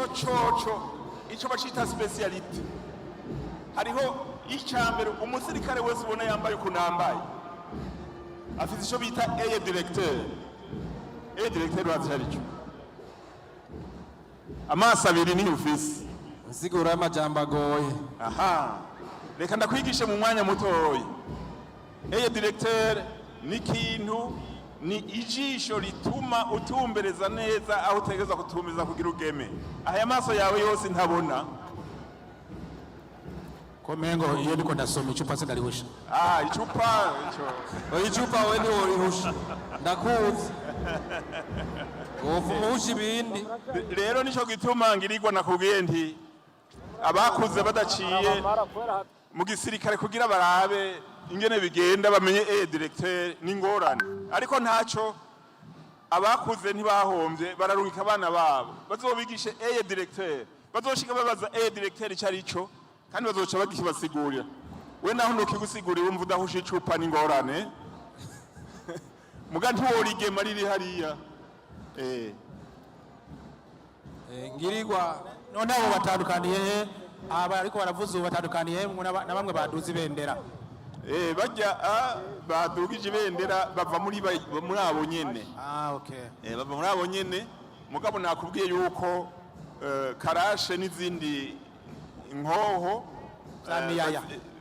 ico coco ico bacita speciality hariho icambere umusirikare wese ubona yambaye kunambaye afite ico bita aide directeur wazi harico amaso abiri ni ufisi nsigura y'amajambo agoye. aha reka ndakwigishe mu mwanya mutoyi. Aide directeur ni kintu ni ijisho rituma utumbereza neza aho utegeza kutumeza kugira ugeme. Aya maso yawe yose ntabona Komengo iyo ndiko ndasoma icupa sindarihusha. Icupa icupa we ni worihusha ndakuzi mushi ibindi rero nico gituma ngirirwa nakubwiye nti abakuze badaciye mu gisirikare kugira barabe ingene bigenda bamenye directeur n'ingorane ariko ntaco abakuze ntibahombye bararungika abana babo bazobigishe directeur bazoshika babaza directeur icarico kandi bazoca bagibasigurira we naho ndokigusigurira wumva udahusha icupa n'ingorane muga ntiworigema riri hariya ngirirwa none abo batandukaniye aba ariko baravuze batandukaniye na bamwe baduze ibendera bajya badugije ibendera bava muri abo nyene okay bava muri abo nyene mugabo nakubwiye yuko karashe n'izindi inkoho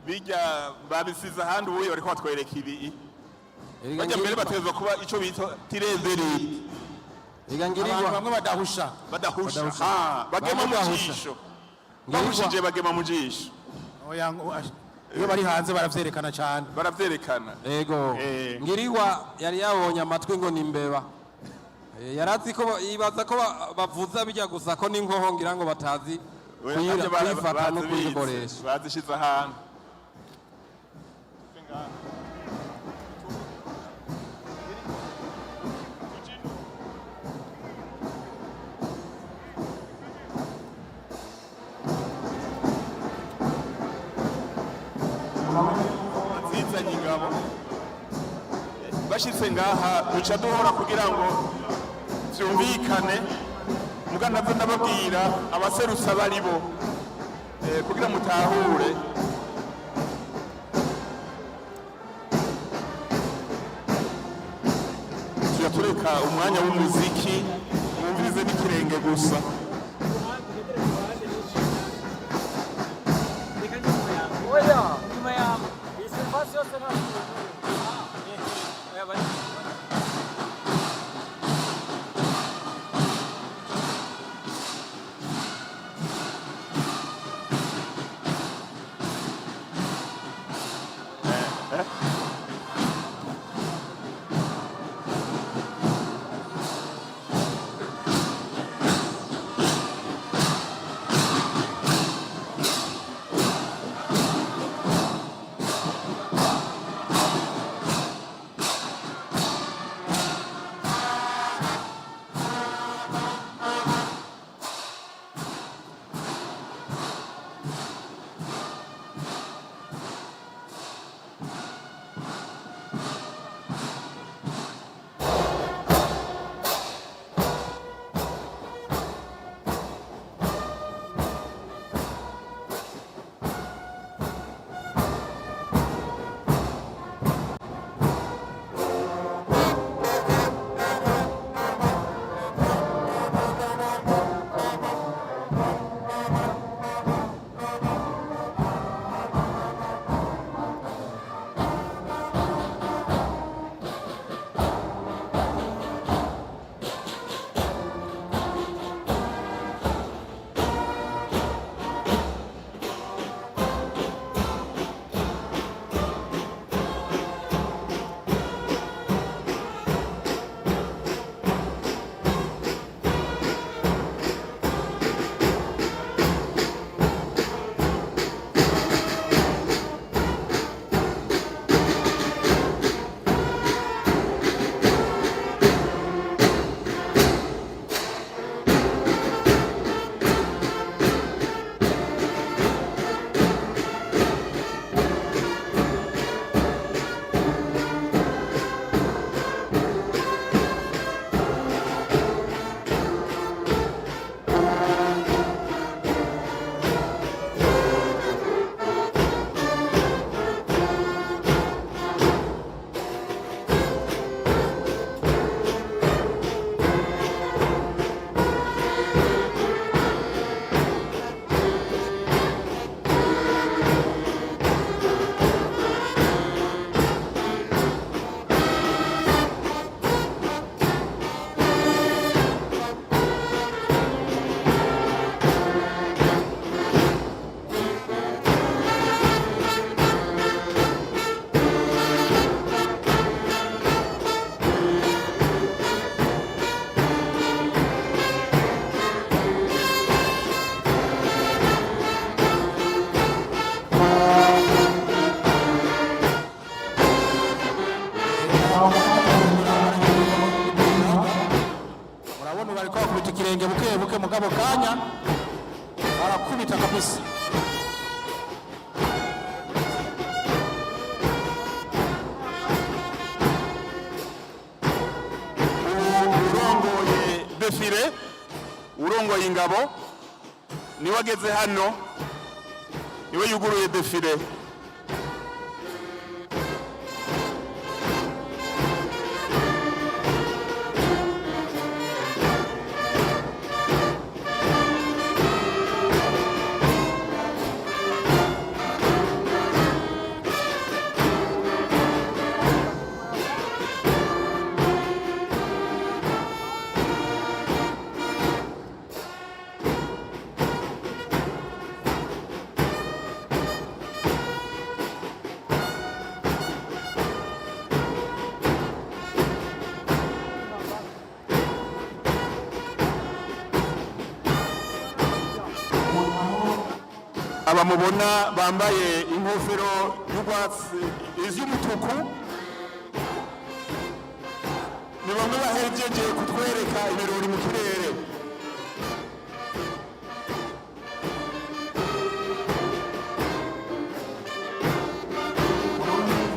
bijya babisiza ahandi ubuye bariko batwereka ibi bajya mbere bateza kuba ico bita tirezeri abantu bamwe badahusha bagema mu jisho bahushije bagema mu jisho iyo bari hanze baravyerekana cyane baravyerekana yego ngirirwa yari yabonye amatwi ngo nimbeba yarazi ko yibaza ko bavuza bijya gusa ko n'inkoho ngira ngo batazi kuyifata no kuyikoresha bazishiza ahantu zizanye ingabo bashitse ngaha duca duhora kugira ngo vyumvikane muga navyo ndababwira abaserutsa bari bo kugira mutahure tuja tureka umwanya w'umuziki mwumvirize n'ikirenge gusa bakubita ikirenge buke buke mugabo kanya arakubita kabisa. urongoye defile urongoye ingabo niwe ageze hano niwe yuguruye defile. Abamubona bambaye inkofero y'urwatsi iz'umutuku ni bamwe bahejeje kutwereka ibirori mu kirere.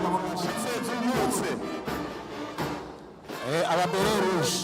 Abashitse zumutse ababere rouge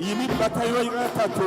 iyi ni batayo ya gatatu.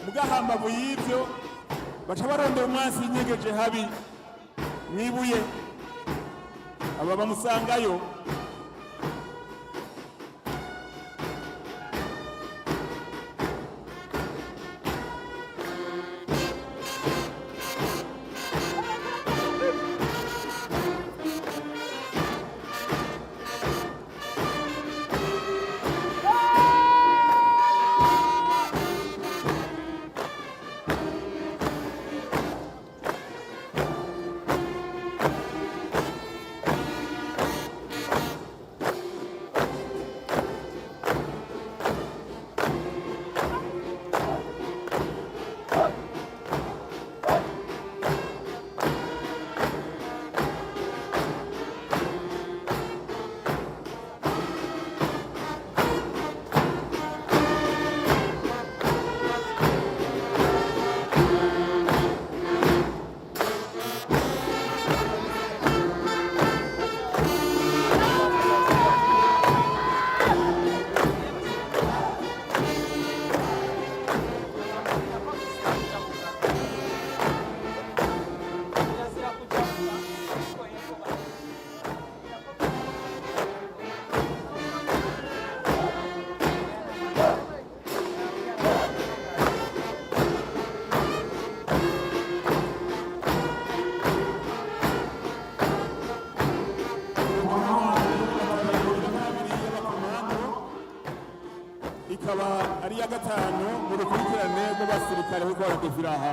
Mugahamba buyivyo baca barondera umwansi inyegeje habi mwibuye aba bamusangayo. Ikaba ari ya gatanu mu rukurikirane rw'abasirikare b'u Rwanda DÉFILÉ aha.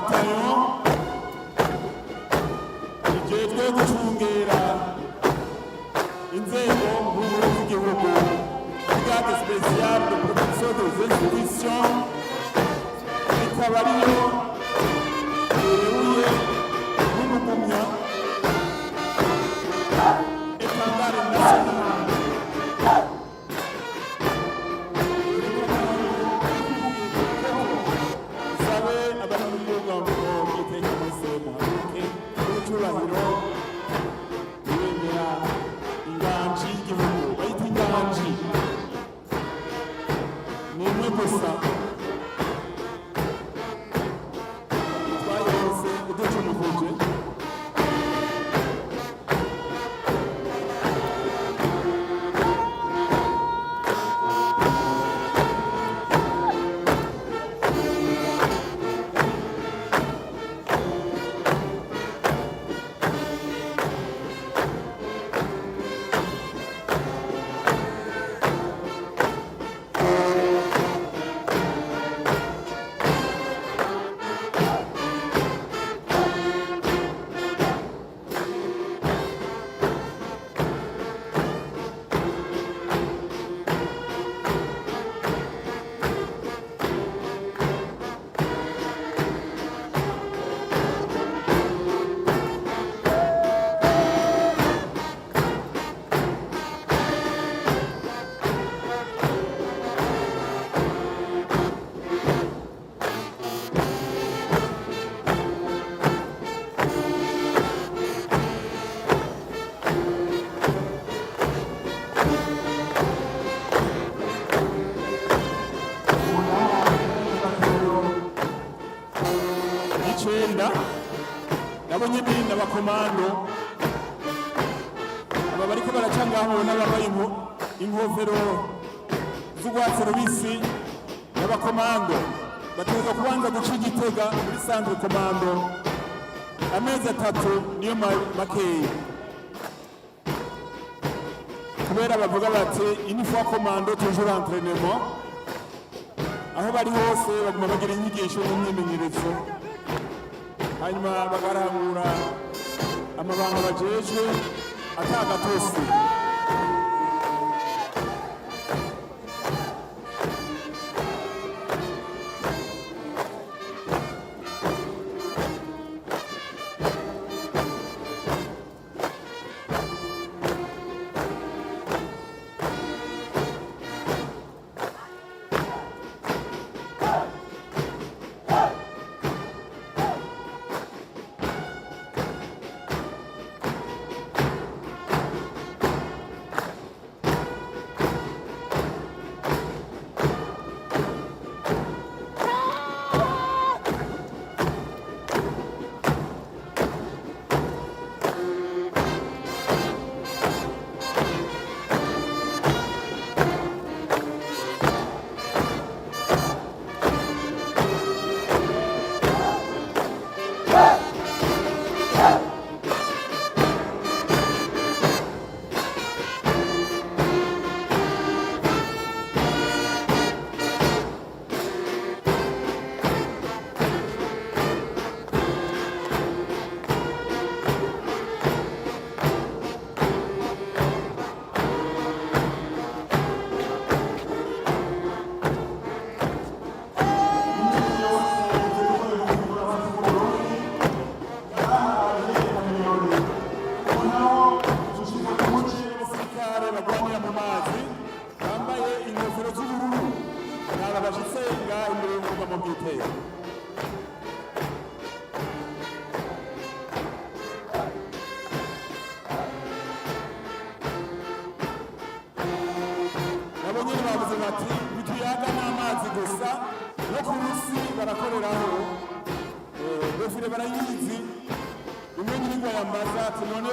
batayo ijejwe gucungera inzego nkuru z'igihugu brigade spéciale de protection des institutions ikaba ariyo ireruye n'umugumya etandare national sabe abanyamugongo iteka mose muhaguruke n'icubahiro ibendera inganji y'igihugu bayita inganji ni imwe gusa twayose uducumukuje nabonye ibindi abakomando aba bariko baraca ngaho n'abambaye inkofero z'urwatsi rubisi n'abakomando bategerezwa kubanza guca igitega muri centre komando amezi 3 niyo makeyi kubera bavuga bati une fois komando toujours entraînement aho bari hose baguma bagira inyigisho n'imyimenyerezo hanyuma bagarangura amabanga bajejwe atagatosi DÉFILÉ barayizi imwe nyir'ingwa yambaza ati none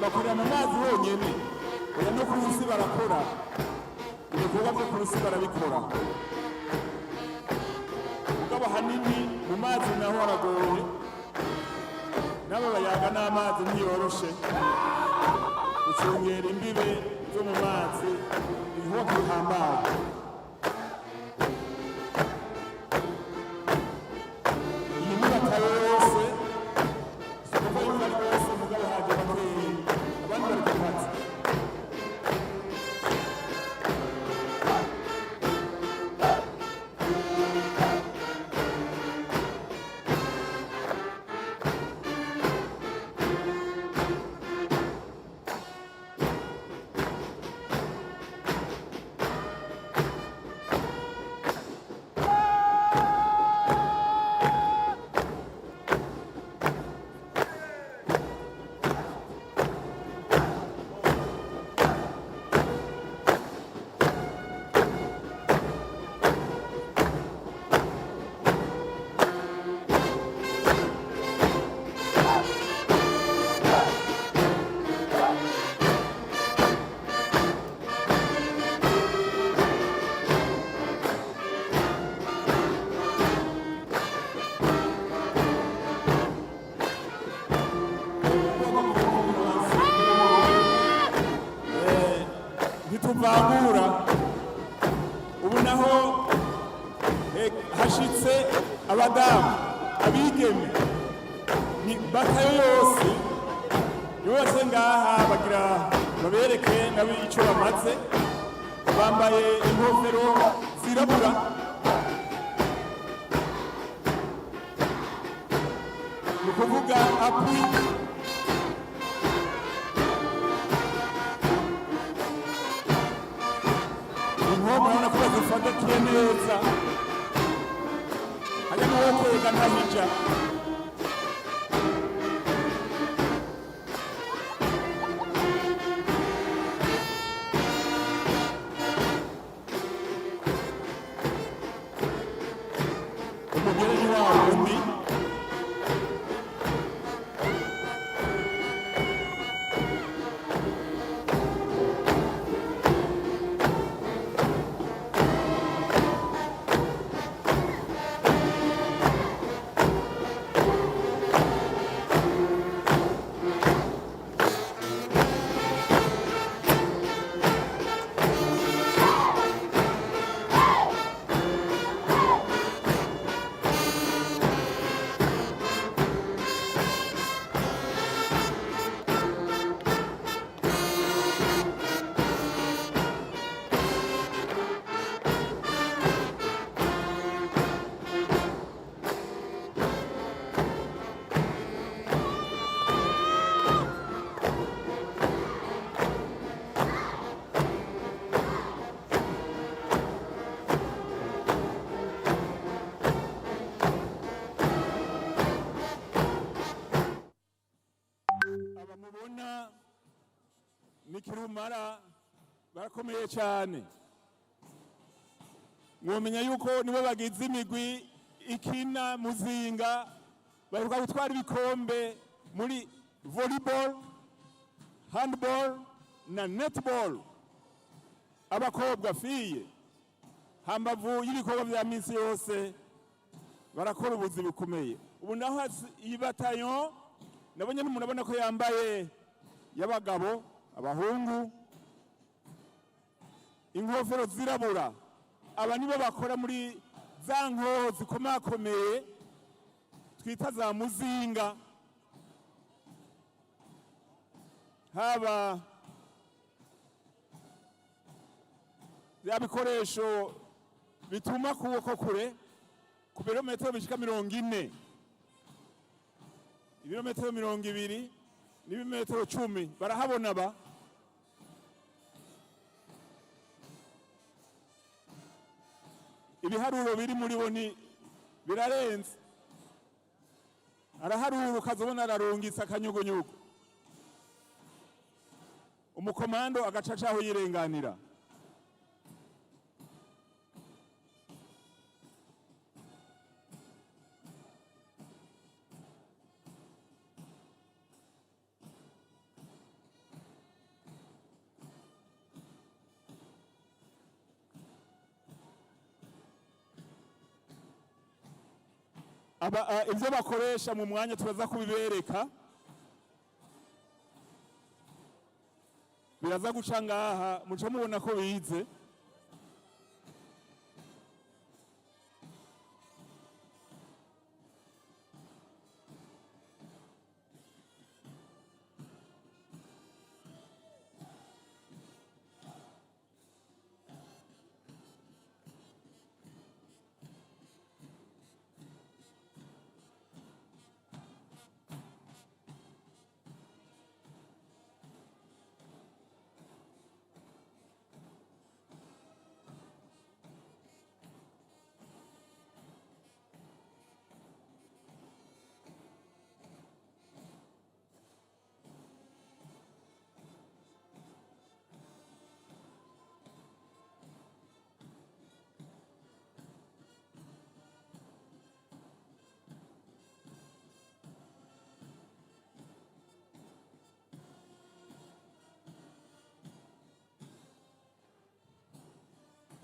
bakorera mu mazi honyene oya no ku isi barakora ibikorwa byo ku isi barabikora mugabo hanini mu mazi naho haragoye nabo bayaga n'amazi ntiyoroshe gucungera imbibe zo mu mazi niho bihambaye ntituvangura ubu naho hashitse abadamu abigeme ni batayo yose yose ngaha bagira babereke nabo ico bamaze bambaye inkofero zirabura ni ukuvuga apui inkomo urabona ko bazifatakiye neza hajya n'uwo kwega ntahija umugore ni wa wundi abamubona ni kirumara barakomeye cyane mwomenya yuko nibo bagize imigwi ikina muzinga baheruka gutwara ibikombe muri volleyball handball na netball abakobwa fiye hambavu y'ibikorwa vya minsi yose barakora ubuzi bukomeye ubu naho iyi bataillon nabonye n'umuntu ko yambaye y'abagabo abahungu inkofero zirabura aba nibo bakora muri za nkoho zikomakomeye twita za muzinga haba ya bikoresho bituma kuboko kure ku birometero bishika 40 ibirometero 20 n'ibirometero 10 barahabona ba ibiharuro biri muri bo ni birarenze araharura ukazobona ararungitse akanyugunyugu umukomando agacacaho yirenganira ibyo bakoresha mu mwanya turaza kubibereka biraza guca ngaha muca mubona ko bize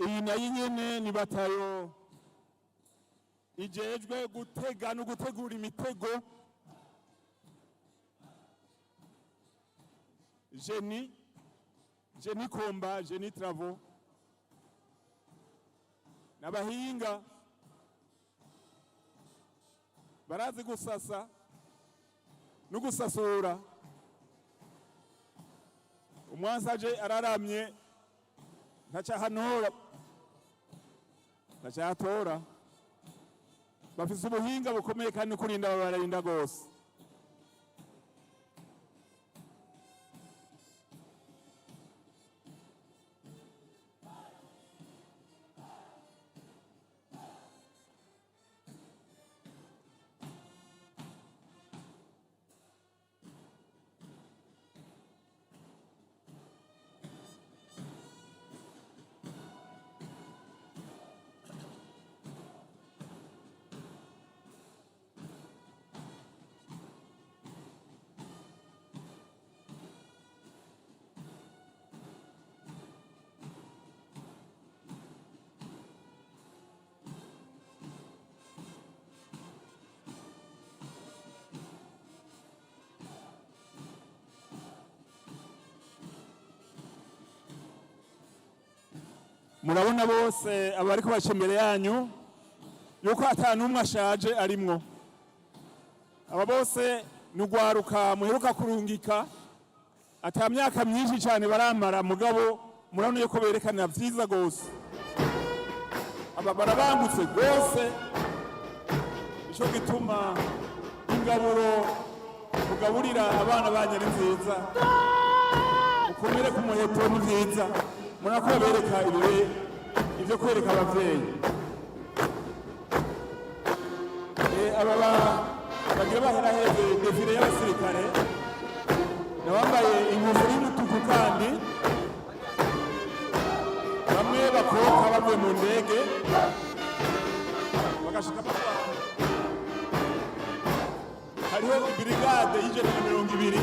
iyi nayo nyene ni batayo ijejwe gutega no gutegura imitego Génie Combat, Génie Travaux, n'abahinga barazi gusasa no gusasura. Umwansaje araramye ntacahanora ntacatora, bafise ubuhinga bukomeye kandi kurinda bararinda gose. Murabona bose abariko baca imbere yanyu yuko atanumwe ashaje arimwo. Aba bose nugwaruka muheruka kurungika, ata myaka myinshi cyane baramara, mugabo murabona yuko berekana vyiza gose. Aba barabangutse gose, ico gituma ingaburo kugaburira abana banyari nziza, ukomere ku muheto ni vyiza. Murako bereka ibyo kwereka abavyeyi. Aba bagira baheraheze defile y'abasirikare, nabambaye inkofero y'umutuku kandi bamwe bakoka bavuye mu ndege bagashika Rwanda. Hariho brigade y'120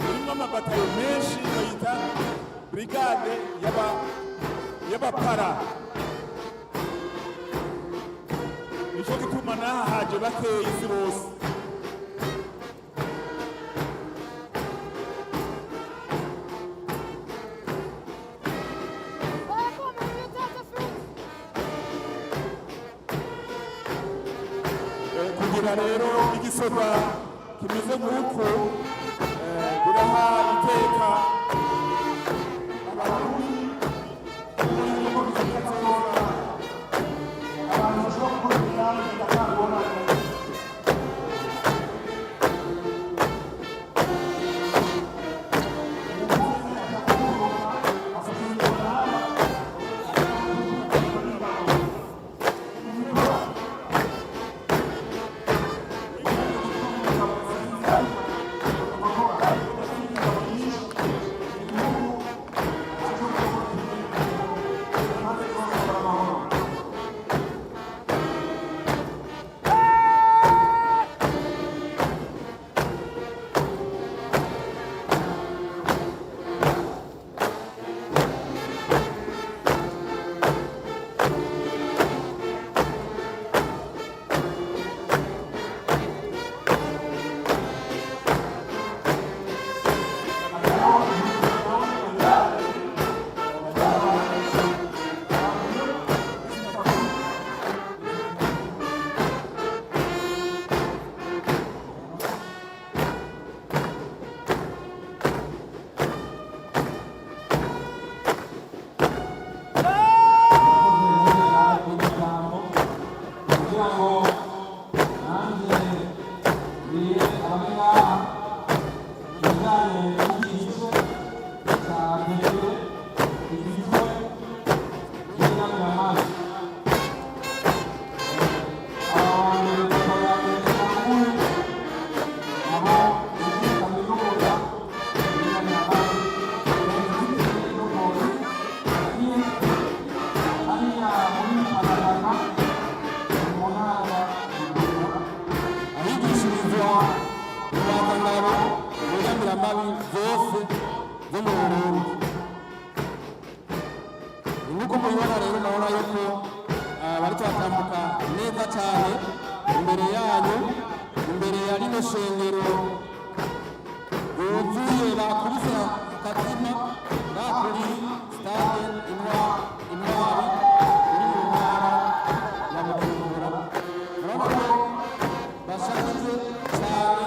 irimo amabatayo menshi bayita brigade y'abapara. Nico gituma naha haje bakeye isi bose. Kugira rero igisoda kimeze nk'uko biraha iteka Nuko mubibona rero nabona yuko bariko batambuka neza cyane imbere yanyu, imbere ya rino shengero yuzuye bakubise katima kuri stade intwari iri mu ntara ya Bujumbura urabona ko bashajije cyane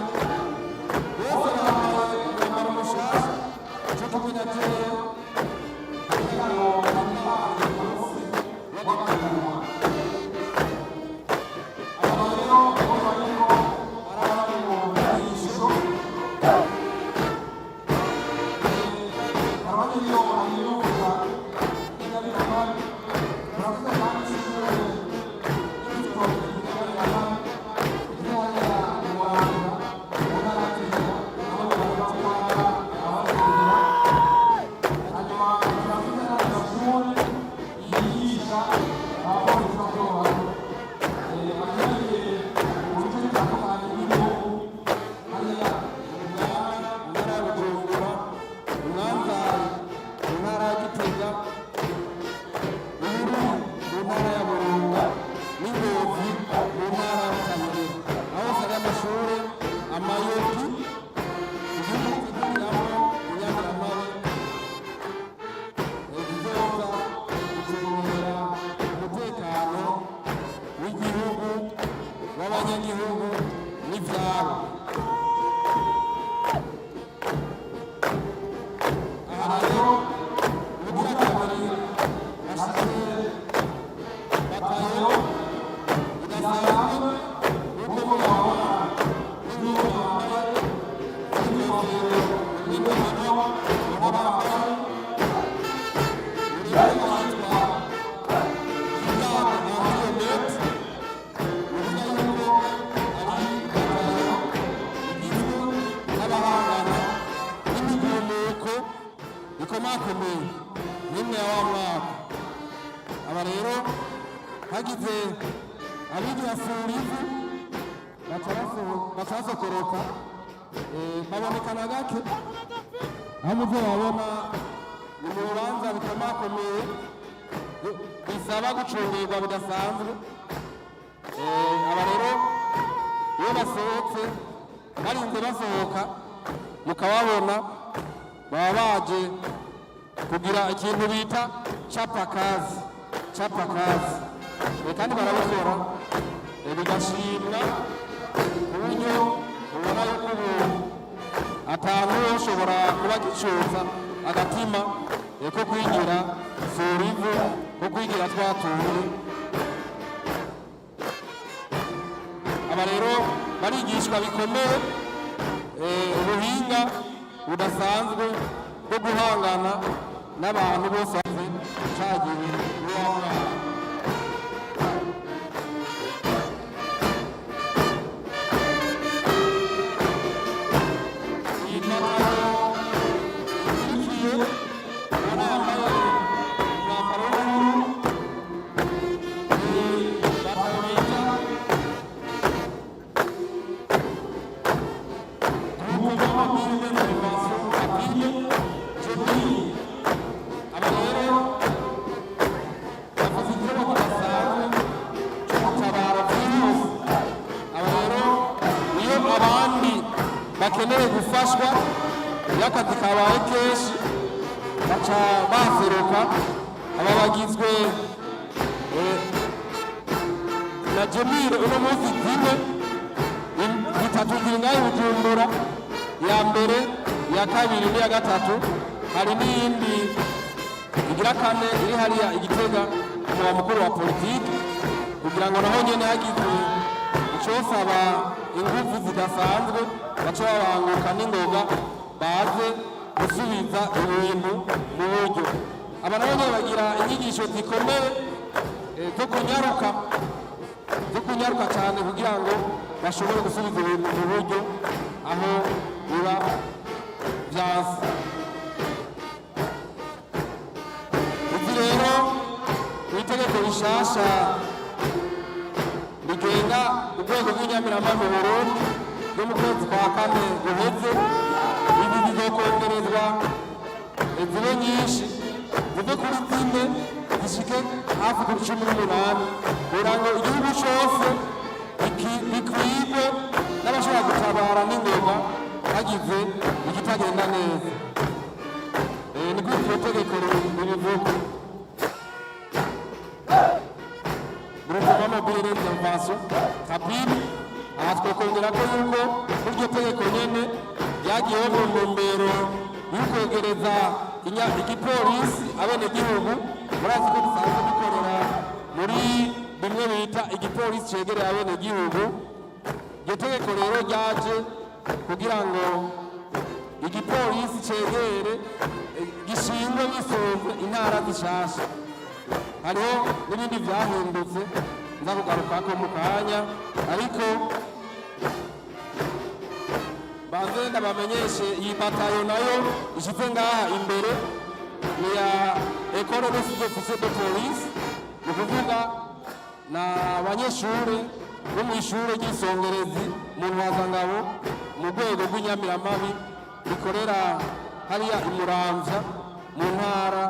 bose bambaye umwambaro mushasha cyo kumwe na kera kugira ngo bambaye umunsi w'agatumwa aba rero bariko barabari mu mwigisho abanyyo ayuka inabirama baravuga kandi shure w'abanyagihugu n'ivyabo aha rero ubugira kabiri bashize batayo idasanzwe uko mubabona n'ibintu bambaye n'ingofero n'ingofero baba bambaye ururimi yitwa ikomakomeye nimwe ya wa mwaka aba rero hagize abigira furivu bacasokoroka babonekana gake aho muvyo babona ni mu bibanza bikomakomeye bisaba gucungerwa bidasanzwe aba rero iyo basohotse barinze basohoka mukababona baba baje kugira ikintu bita capakazi kandi barabikora bigashimwa ku buryo ubona yuko ubu atantu ushobora kuba gicuza agatima ko kwigira furivu ko kwigira twatuntu aba rero barigishwa bikomeye ubuhinga budasanzwe bwo guhangana n'abantu bose cagiye n'uwamwana bakeneye gufashwa y'akazi kabaye kenshi baca baseruka aba bagizwe na Jemire uno munsi zine zitatu ziri ngaho Bujumbura ya mbere iya kabiri n'iya gatatu hari n'iyindi igira kane iri hariya Igitega umurwa mukuru wa politiki kugira ngo naho nyene hagizwe icosaba ingufu zidasanzwe baca babanguka n'ingoga baze gusubiza ibintu mu buryo aba nabo nyene bagira inyigisho zikomeye zo kunyaruka cyane kugira ngo bashobore gusubiza ibintu mu buryo aho biba vyase izi rero itegeko rishasha rigenga urwego rw'inyamirama mu Burundi ryo mu kwezi kwa kane guheze ibi bizokongerezwa zibe nyinshi zive kuri zine zishike hafi kuri 18 kugira ngo igihugu cose bikwirwe n'abashobora gutabara n'ingoga hagize ikitagenda neza niko iryo tegeko ribivuga. Groupement mobile d'intervention rapide, aha twokongera ko yuko iryo tegeko nyene ryagiyeho mu ntumbero y'ukwegereza igipolisi abenegihugu. Murazi ko dusanzwe dukorera muri bimwe bita igipolisi cegereye abenegihugu. Iryo tegeko rero ryaje kugira ngo igipolisi cegere gishingwe gisunzwe intara zishasha. Hariho n'ibindi vyahindutse nza kugarukako mu kanya, ariko banze ndabamenyeshe iyi batayo nayo ishize ngaha imbere ni ya École d'officier de police, ni kuvuga na abanyeshure bo mw'ishure ry'isongerezi mu ntwazangabo mu rwego rw'inyamiramabi rikorera hariya imuramvya mu ntara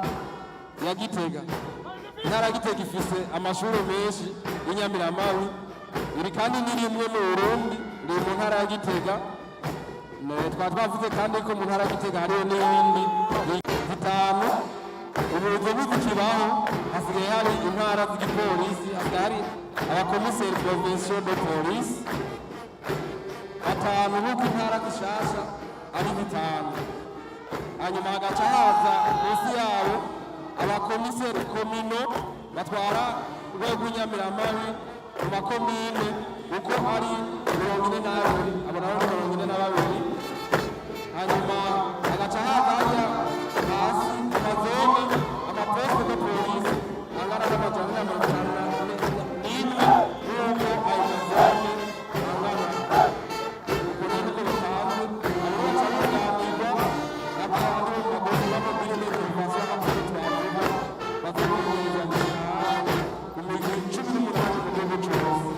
ya Gitega. Intara ya Gitega ifise amashure menshi y'inyamiramabi, iri kandi ni rimwe mu Burundi, riri mu ntara ya Gitega. Twaba twavuze kandi ko mu ntara ya Gitega hariho n'ibindi bitanu. Ubuyobozi bw'ikibaho hasigaye hari intara z'igipolisi, hasigaye hari abakomiseri provinciaux de police batanu, nk'uko intara zishasha ari bitanu. Hanyuma hagaca haza munsi yabo abakomiseri komino batwara urwego rw'inyamiramabi mu makomine uko ari 42, abo nabo 42. Hanyuma hagaca haza hasi amazone amaposte de police angana n'amajana n'imwe n'uko ayo mazone angana. Ubwo rero uko bisanzwe abo baca baganirwa n'abantu bagozi b'amabwire n'intervention y'amakuru twavuga bazogereza ku migwi 18 mu gihugu cose.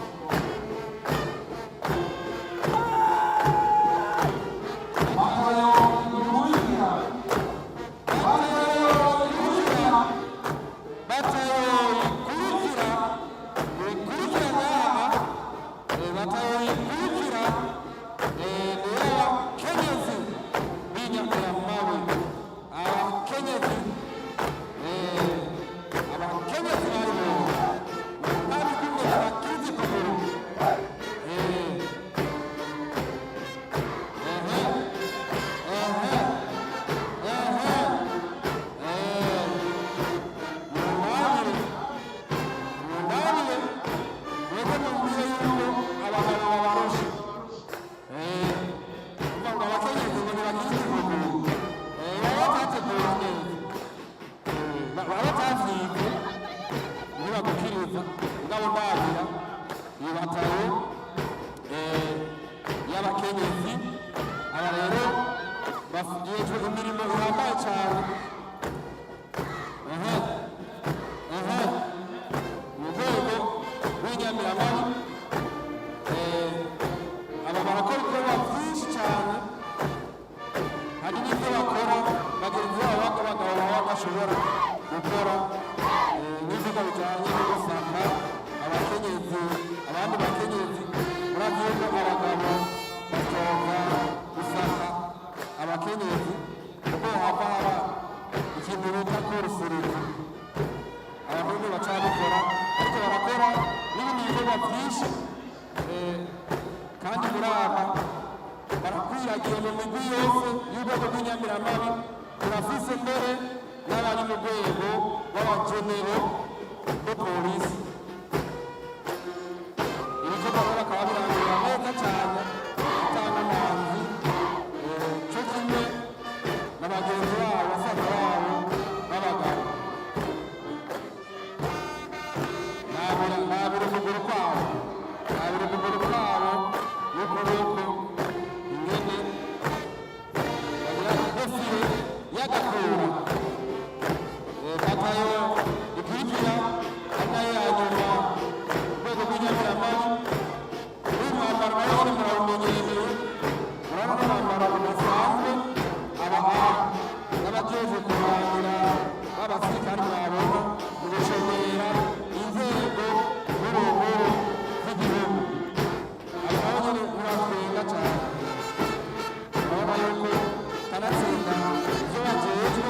kanatsinda ivyo bajejwe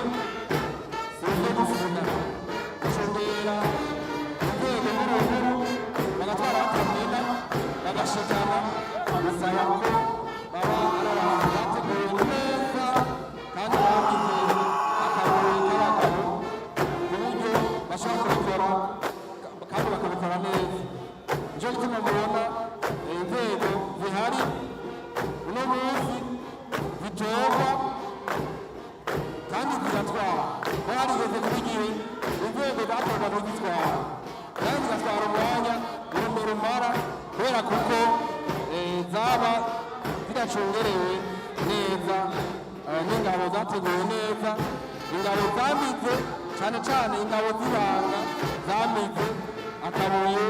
bashobora kubikora kandi bakabikora neza. Nicyo gituma mubona inzego zihari uno munsi zitorwa kandi zigatwara. Ko harigeze kuba igihe inzego zatorwa ntizitwara kandi zigatwara umwanya urumara kubera kuko zaba zidacungerewe neza n'ingabo zateguwe neza, ingabo zamize cyane cyane ingabo z'ibanga zamize akabuye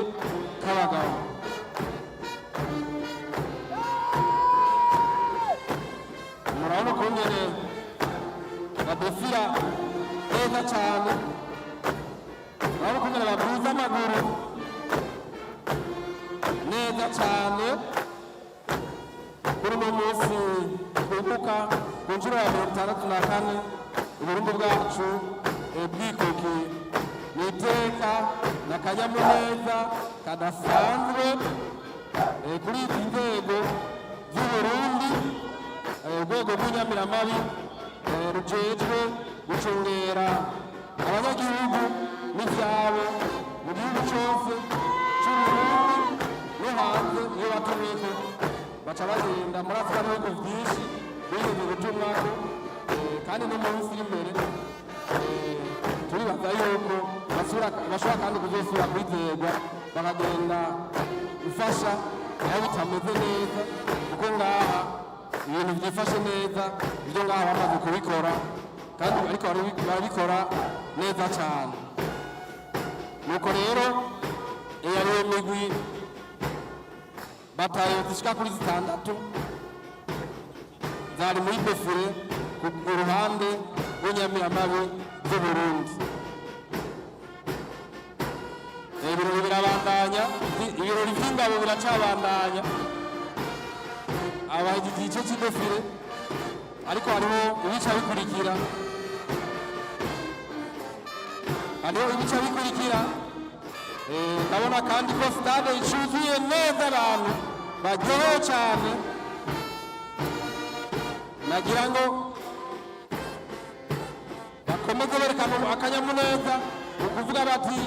k'abagabo. Murabona ko nyine badefira neza cyane, murabona ko nyine babuza amaguru neza cyane. Kuri uno munsi twibuka ku nshuro ya 64 Uburundi bwacu bwikukiye. Ni iteka n'akanyamuneza kadasanzwe kuri izi nzego z'Uburundi, urwego rw'inyamiramabi rujejwe gucungera abanyagihugu n'ivyabo mu gihugu cyose c'Uburundi no hanze iyo batumweko baca bagenda muri Afurika n'ibihugu byinshi bigeze gutumwako, kandi no mu minsi iri imbere turibaza yuko bashobora kandi kuzosubira kwizerwa bakagenda gufasha aho bitameze neza, kuko ngaha ibintu byifashe neza, ibyo ngaha bamaze kubikora kandi ariko barabikora neza cyane. Nuko rero yariyo migwi batayo zishika kuri 6 zari muri defile ku ruhande rw'inyamiramabi z'Uburundi. Ibirori birabandanya, ibirori by'ingabo biracabandanya abagize igice cy'idefile, ariko hariho ibica bikurikira, ndabona kandi ko stade icuzuye neza, abantu baryohewe cyane. Nagira ngo bakomeze berekana akanyamuneza mu kuvuga bati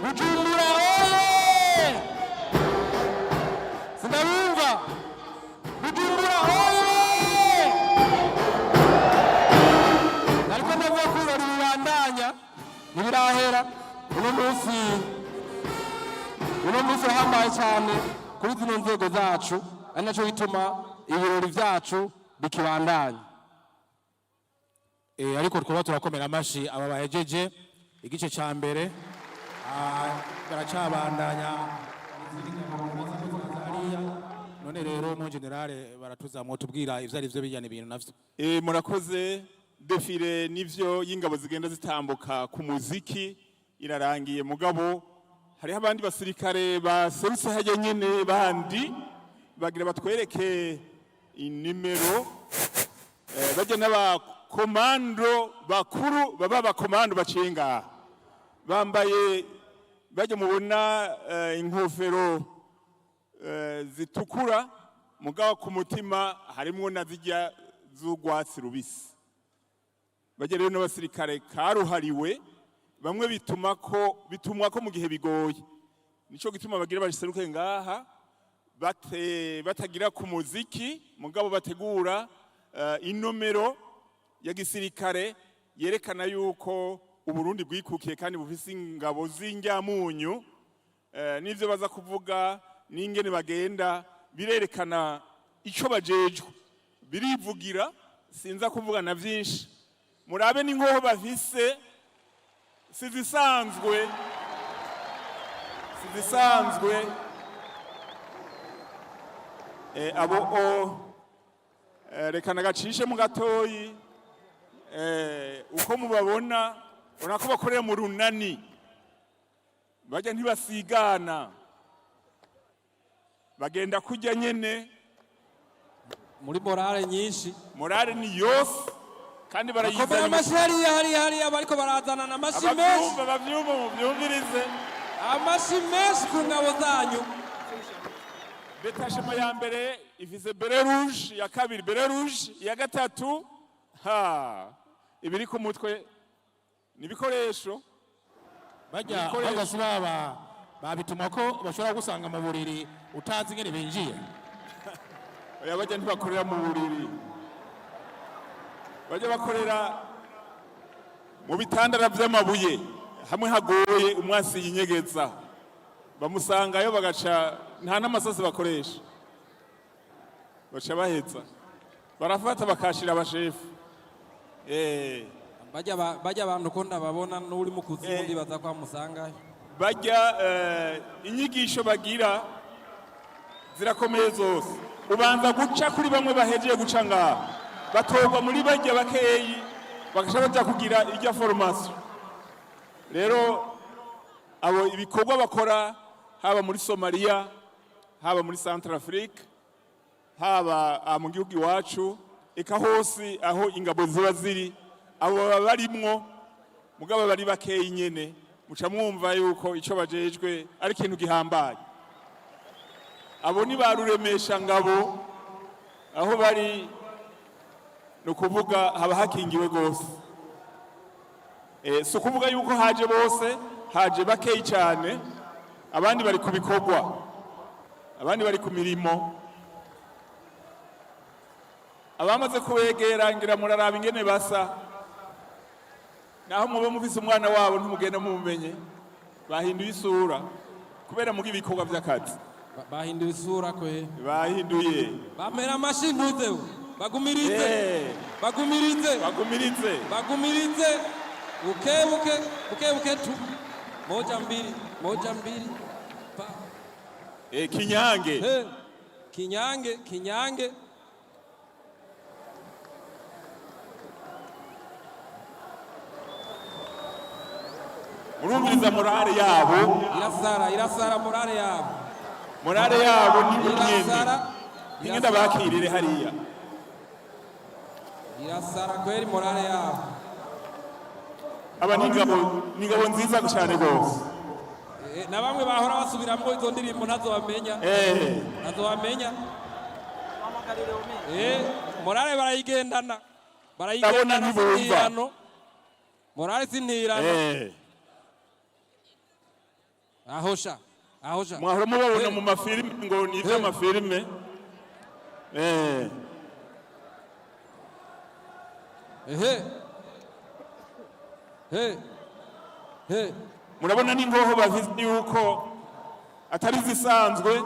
Bujumbura oye! Sinabumva Bujumbura oye! Nariko ndavuga ko ibirori bibandanya ntibirahera. Uno munsi urahambaye cyane kuri zino nzego zacu, ari nacyo gituma ibirori byacu bikibandanya. Ariko twaba turakomera amashi aba bahejeje igice cya mbere, baracabandanya none rero mu generale baratuzamwo tubwira ivyo ari byo bijyana ibintu navyo. Murakoze. Defile nivyo y'ingabo zigenda zitambuka ku muziki irarangiye, mugabo hariho abandi basirikare baserutse hajya nyene bandi bagira batwereke inimero, bajya n'abakomando bakuru baba bakomando bacenga bambaye, bajya mubona inkofero zitukura, mugabo ku mutima harimwo na zijya z'urwatsi rubisi. Bajya rero n'abasirikare karuhariwe, bamwe bitumwa ko mu gihe bigoye. Nico gituma bagira baseruke ngaha batagira ku muziki, mugabo bategura inomero ya gisirikare yerekana yuko Uburundi bwikukiye kandi bufise ingabo z'injyamunyu. N'ivyo baza kuvuga n'ingene bagenda birerekana ico bajejwe, birivugira, sinza kuvuga na vyinshi. Murabe n'inkoho bafise sizisanzwe abo reka nagacishe mu gatoyi uko mubabona, urako bakorera mu runani, bajya ntibasigana, bagenda kujya nyene muri morale nyinshi. Morale ni yose kandi barayizana amashari hari bariko barazana na mashimeshi, bavyumva muvyumvirize amashi menshi ku ngabo zanyu. Detachement ya mbere ifise bere rouge, ya kabiri bere rouge, ya gatatu ibiri ku mutwe n'ibikoresho bajya sibaba babituma ko bashobora gusanga mu buriri utazi ngene binjiye. Oya bajya ntibakorera mu buriri. Bajya bakorera mu bitandara vy'amabuye hamwe hagoye umwasi yinyegeza. Bamusangayo bagaca nta n'amasasi bakoresha. Baca baheza. Barafata bakashira abashefu. Bajya abantu ko ndababona n'uri mu kuzimu ndibaza kwa musangayo. Bajya inyigisho bagira zirakomeye zose. Ubanza guca kuri bamwe bahejeje guca ngaha. Batorwa muri bajya bakeyi bagashaka baja kugira irya formation. Rero abo ibikorwa bakora haba muri Somalia, haba muri Central Africa, haba mu gihugu iwacu, eka hose aho ingabo ziba ziri, abo barimwo mugabo bari bakeyi nyene, muca mwumva yuko ico bajejwe ari ikintu gihambaye. Abo ni baruremesha ngabo aho bari no kuvuga haba hakingiwe gose. So kuvuga yuko haje bose, haje bakeyi cyane, abandi bari kubikorwa, abandi bari ku mirimo. Abamaze kubegera ngira muraraba ingene basa, naho mube mufise umwana wabo ntumugenda mumenye, bahinduye isura kubera mugi ibikorwa by'akazi. Bahinduye isura kwe. Bahinduye. Bamera amashintuze. Bagumirize. Bagumirize. Bagumirize. Bagumirize. Uke tu. Moja mbili. Pa. Kinyange. Kinyange. Urumviriza morale yabo. Irasara morale yabo. Morale yabo ni nyene. Ingenda bakirire hariya. Irasara kweli morale yabo. Aba ningabo nziza cyane gose. Na bamwe bahora basubiramwo izo ndirimbo ntazobamenya. Ntazobamenya. Morale barayigendana. Barayigendana sintirano. Morale sintirano. Ahosha. Mwahora mubabona mu mafilime ngo ni ivy'amafilime. Murabona n'ingoho bavize yuko atari zisanzwe.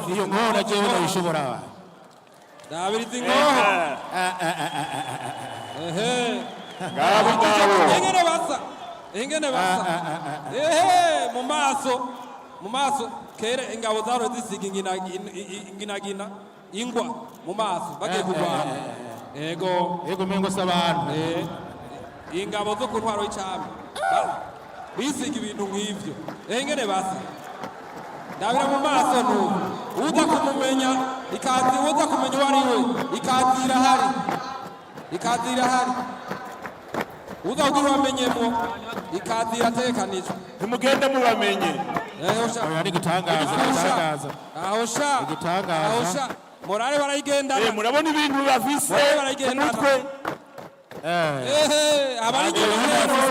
Iyo ngoho naje nayishobora. Dabirizi ngoho. Ngabo. Engene basa. Mu maso kere ingabo zaro zisiga ingina ingwa mu maso bagiye kurwana. Ego mengo sabantu. Ingabo zo kuntwaro y'icami. Bisiga ibintu nk'ivyo. Engene basa. Dabira mu maso n'ubu. Uza kumumenya ikazi uza kumenya wari we ikazira hari. Uza ugira wamenyemo ikazira tekanijwe. Ntimugende mubamenye. Ari gitangaza. Ahosha. Morale barayigendana. Murabona ibintu bafise umutwe. Abari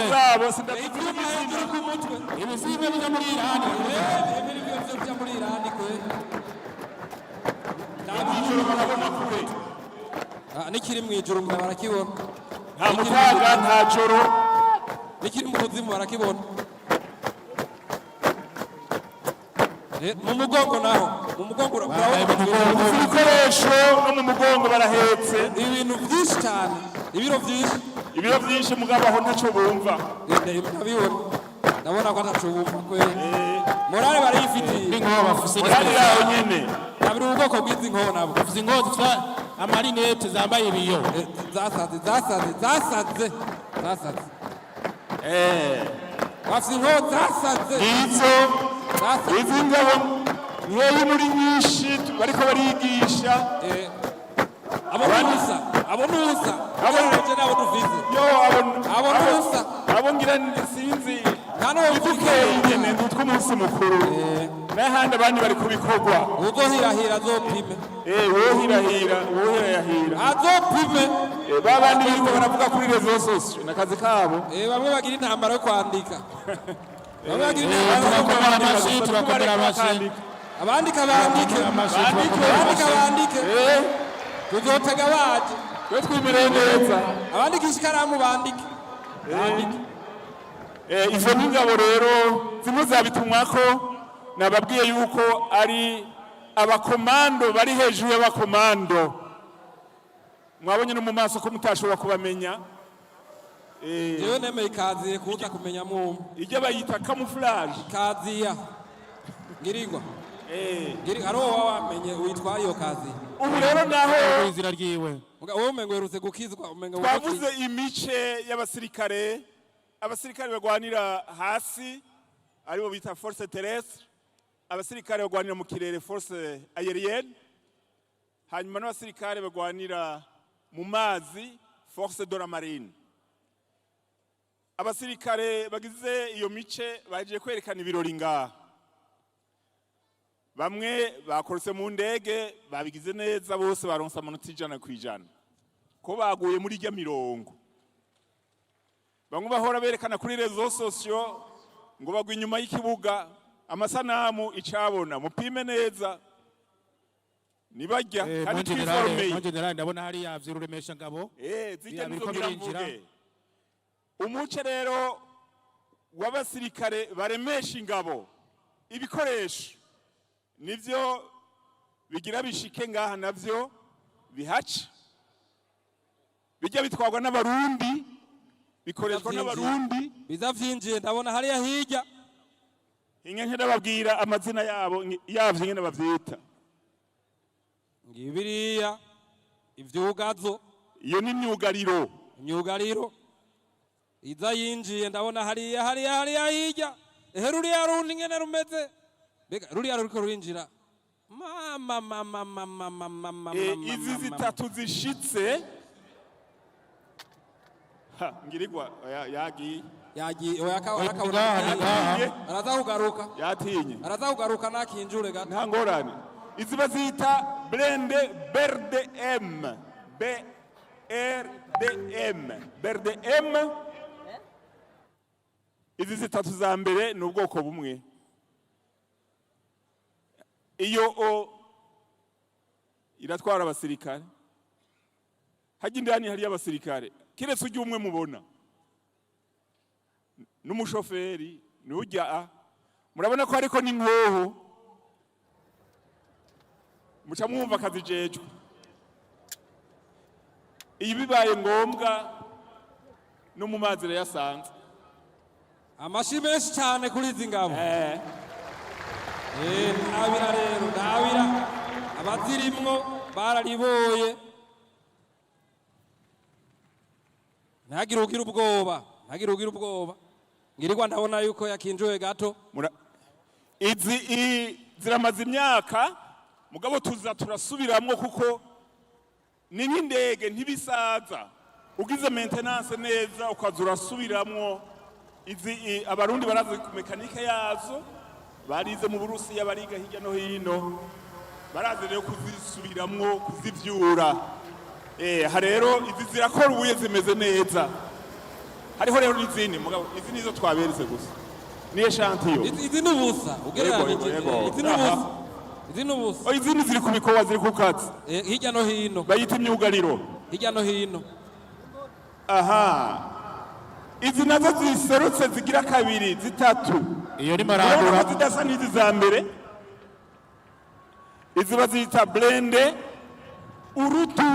zabo sindafite ku mutwe. Ibisibe bijya muri Irani. Ibisibe bijya muri Irani kwe. Nabijuru barabona kure. Nikiri mwijuru barakibona. Nta mutaga nta joro. Nikiri mu kuzimu barakibona. Mu mugongo naho. Mu mugongo ibikoresho no mu mugongo barahetse. Ibintu byinshi cyane. Ibiro byinshi mugabo aho ntaco bumva. Ndabibona. Ndabona ko ntaco bumva kwe. Morale barayifitiye. Ingoho bafuse. Morale yaho nyene. Nabiri ubwoko bw'izi nkoho nabo. Bafuse ingoho zifite amarinete zambaye ibiyo. Zasaze. Bafuse inkoho zasaze. Izi ngabo niyo muri nyinshi bariko barigisha. Abonusa. Aboneje nabo tuvize. Abonusa. Abongira sinzi. Nano bukeye nyene ndutwe umunsi mukuru. Nahanda abandi bari kubikorwa. uzohirahira azopime. Wohirahira azopime. Babandi bariko baravuga kuri rezo sosio nakazi kabo. Bamwe bagira intambara yo kwandika. Bamwe bagira turakomera amashyi. Abandika bandike. Tuzotega baje. Twe twimereye neza. Abandikisha ikaramu bandike. Izo n'ingabo rero zimwe zabitumwako nababwiye yuko ari abakomando bari hejuru y'abakomando. Mwabonye no mu maso ko mutashobora kubamenya. Jewe nemeye ikaziye kuza kumenya mu. Ijye bayita camouflage. Kaziya. Ngirigwa. Aro wamenye witwa iyo kazi. Ubu rero naho izira ryiwe. Wowe umengo yerutse gukizwa umengo twavuze imice y'abasirikare. Abasirikare bagwanira hasi aribo bita force terrestre. Abasirikare bagwanira mu kirere force aérienne. Hanyuma n'abasirikare bagwanira mu mazi force de la marine. Abasirikare bagize iyo mice baje kwerekana ibirori ngaha. Bamwe bakorose mu ndege babigize neza bose baronsa amanota 100%. Ko baguye muri rya mirongo. Bamwe bahora berekana kuri rezo sosio ngo bagwa inyuma y'ikibuga amasanamu icabona mupime neza. Nibajya kandi twiformeye. General ndabona hari yavyiruremesha ngabo. Zijya nizo biramvuge. Umuce rero w'abasirikare baremesha ingabo ibikoresho nivyo bigira bishike ngaha navyo bihaca bijya bitwagwa n'abarundi bikoreshwa n'abarundi bizavyinjiye ndabona hariya hirya ingenke ndababwira amazina yavyo ngene bavyita ngibiriya ivyugazo iyo ni myugariro iza yinjiye ndabona hariya hirya ruriya rundi ngene rumeze bega ruriya ruriko rurinjira izi zitatu zishitse ngirigwa yagiye arazahugaruka arazahugaruka nakinjure gato nta ngorane izi bazita blende BRDM BRDM izi zitatu za mbere ni ubwoko bumwe. Iyo iratwara abasirikare hajya indani hari abasirikare kiretse ujye umwe mubona n'umushoferi n'ujya murabona ko ariko n'inkoho muca mwumva akazi jejwe. Iyi bibaye ngombwa no mu mazi yasanze amashi menshi cyane kuri izi ngabo. Ndabira rero ndabira abazirimwo barariboye ntagire ugira ubwoba ngirirwa ndabona yuko yakinjoye gato. Izi ziramaze imyaka mugabo tuza turasubiramwo kuko ni nk'indege ntibisaza ugize maintenance neza ukaza urasubiramwo. Izi abarundi barazi ku mekanike yazo barize mu Burusiya bariga hirya no hino barazi rero kuzisubiramwo kuzivyura. Rero izi zirakora ubuye zimeze neza. Hariho rero n'izindi mugabo izi nizo twaberetse gusa ni echantillo. Izi n'ubusa ugereranije izi n'ubusa izindi ziri ku bikowa ziri ku kazi hirya no hino bayita imyugariro hirya no hino. Izi nazo ziserutse zigira kabiri zitatu iyo ni marandura zidasa n'izi za mbere. Izi bazita blende urutu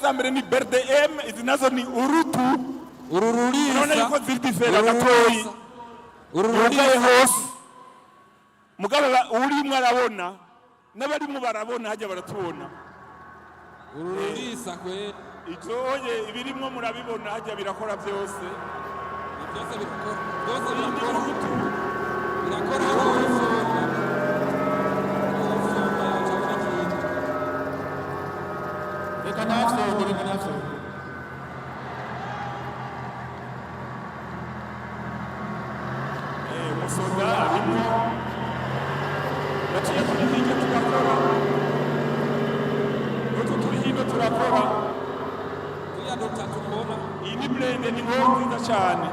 za mbere ni BRDM izi nazo ni urutu urururisa none yuko ziri difera gatoyi urururisa hose mugabo urimwe arabona n'abarimwe barabona hajya baratubona urururisa kwe itoye ibirimwe murabibona hajya birakora byose birakora reka nafso amasoda arimo baciye kuri hirya turakora nuko turi hino turakora turiya dutatu mbona iyi ni blende ni nziza cyane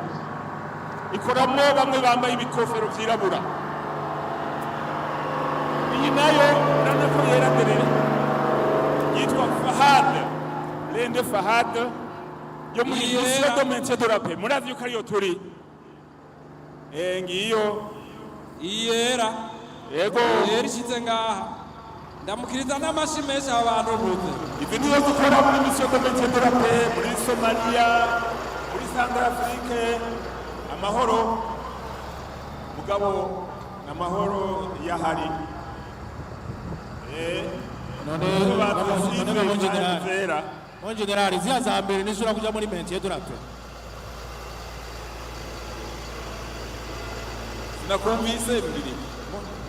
ikoramo bamwe bambaye ibikofero vyirabura iyi nayo urabona ko yera derere yitwa Fahad blende Fahad yo muri lycée de maintien de la paix murazi yuko ariyo turi ngiyo iyera yego yera ishize ngaha ndamukiriza n'amashi menshi abantu buze ibi niyo dukora muri mission de maintien de la paix muri Somalia muri Centrafrique amahoro mugabo n'amahoro yahari Mon generali zia za mbere nishobora kuja muri maintien de la paix nakumvise mbiri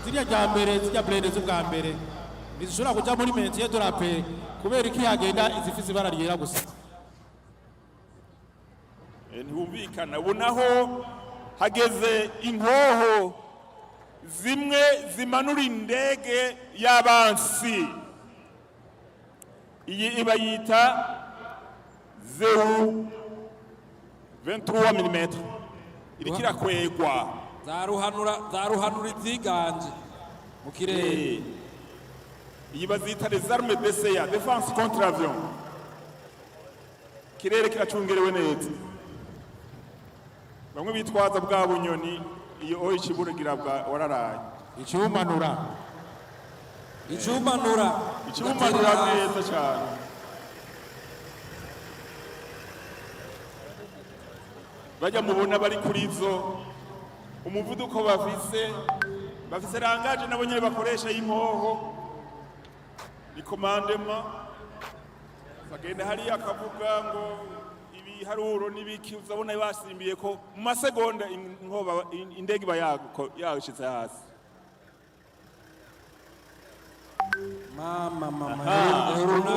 ziriya rya mbere zirya blende z'ubwa mbere ntizishobora kuja muri maintien de la paix kubera iki hagenda izifise ibara ryera gusa ntihumvikana ubu naho hageze inkoho zimwe zimanura indege y'abansi iyi iba yita 0.23 mm iriko irakwegwa zaruhanura iziganje mu kirere iyi bazita les armes BCA défense contre avion kirere kiracungerewe neza bamwe bitwaza bwa bunyoni iyo oyi kiburegira bwa wararaye icyumanura neza cyane bajya mubona bari kuri zo umuvuduko bafise rangaje nabo nyene bakoresha y'impoho ni commandement bagenda hariya akavuga ngo ibiharuro n'ibiki uzabona basimbiye ko mu masegonda indege iba yashitse hasi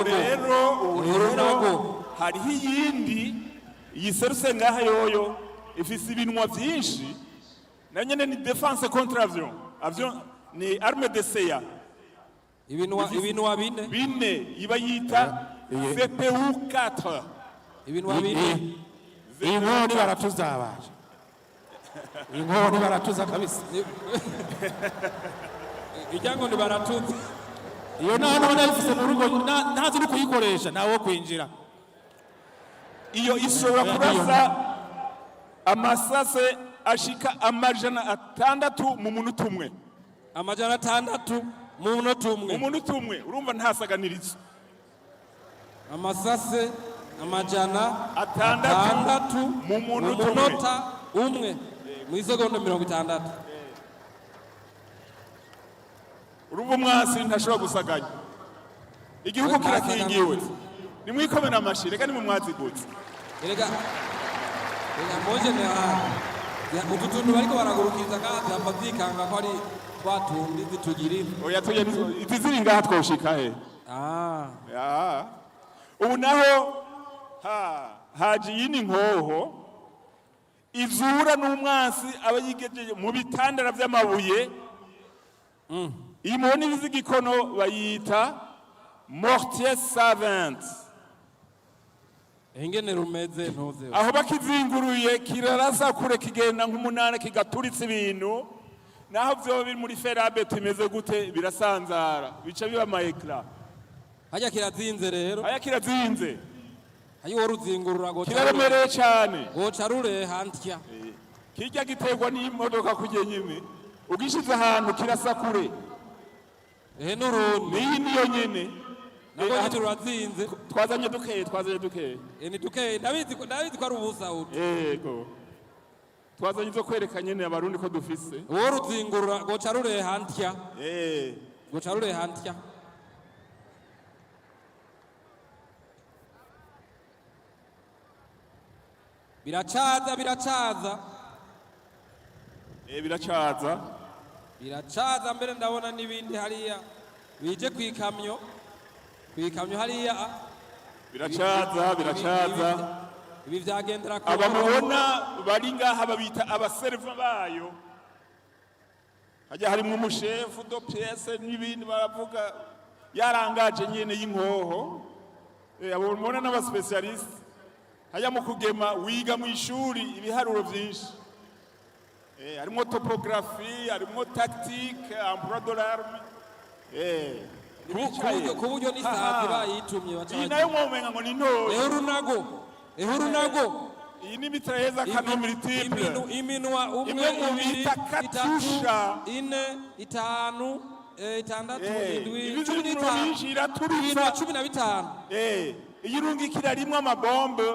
rero hariho iyindi iyi seruse ngaha yoyo ifise ibinwa vyinshi na nyene ni défense contre avion ni arme de CA ibinwa bine iba yita CPU 4 ibinwa bine inkoni baratuzabaje inkoni baratuza kabisa ijyango ni baratuza iyo none ifise mu rugo ntazi no kuyikoresha nawo kwinjira iyo ishobora kurasa amasase ashika amajana 6 mu munota umwe amajana 6 mu munota umwe urumva ntasaganirizo amasase amajana 6 mu munota umwe mu isegonda 60 urumva umwasi ntashobora gusaganya igihugu kirakingiwe nimwikomena amashi reka ni mu mwazi gutse rega mboje ne ututuntu bariko baragurukiriza ngaha amazikanga ko ari twatundi zitugirira oya tuye iziri ngaha twoshika he ubu naho haji yini nkoho izura n'umwansi abayigejeje mu bitandara vy'amabuye iyi mubona ibizigikono bayita mortier savant engene rumeze ntuze aho bakizinguruye kirarasa kure kigenda nk'umunana kigaturitsa ibintu naho vyo biri muri ferabeto imeze gute birasanzara bica biba amaekra hajya kirazinze rero hayi woruzingurura go kiraremereye cyane goca rure hantya kijya giterwa n'imodoka kujye nyime ugishize ahantu kirasa kure n'urundi niyo nyene nako hati rurazinze twazanye dukeye ni dukeye ndabizi ko ari ubusa uti yego twazanye zo kwereka nyene abarundi ko dufise woruzingurura goca rure hantya goca rure hantya biracaza mbere ndabona n'ibindi hariya bije kwikamyo hariya biracaza ibi vyagendera ko abamubona bari ngaha babita abaserva bayo hajya harimo umushefu do pièce n'ibindi baravuga yarangaje nyene y'inkoho abo mubona n'aba specialist hajya mu kugema wiga mu ishuri ibiharuro byinshi harimo topographie harimo tactique emploi de l'arme ku buryo n'isaha bayitumye iyi nayo mwomenga ngo ni ntoya ehurunago iyi ni mitrailleuses canon multiple iminwa umwe ibiri itatu ine itanu itandatu indwi cumi n'itanu ibintu 15 iyi rungikira rimwe amabombe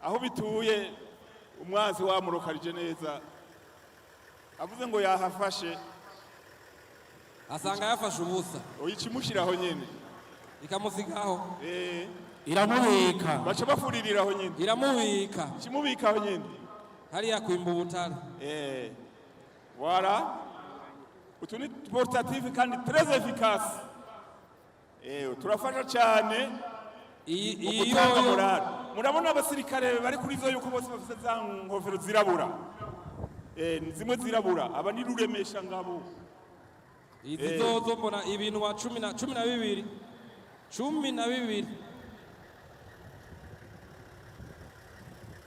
aho bituye umwazi wamurokarije neza avuze ngo yahafashe asanga yafashe ubusa oyikimushiraho nyene ikamusigaho iramubika baca bafuririraho nyene iramubika kimubikaho nyene hariya kwimba ubutare voilà utu ni portatif kandi très efficace turafasha cyane iyo murabona abasirikare bari kuri zo yuko bose bafite za nkofero zirabura zimwe zirabura aba ni ruremesha ngabo izi zozo mbona ibintu wa 12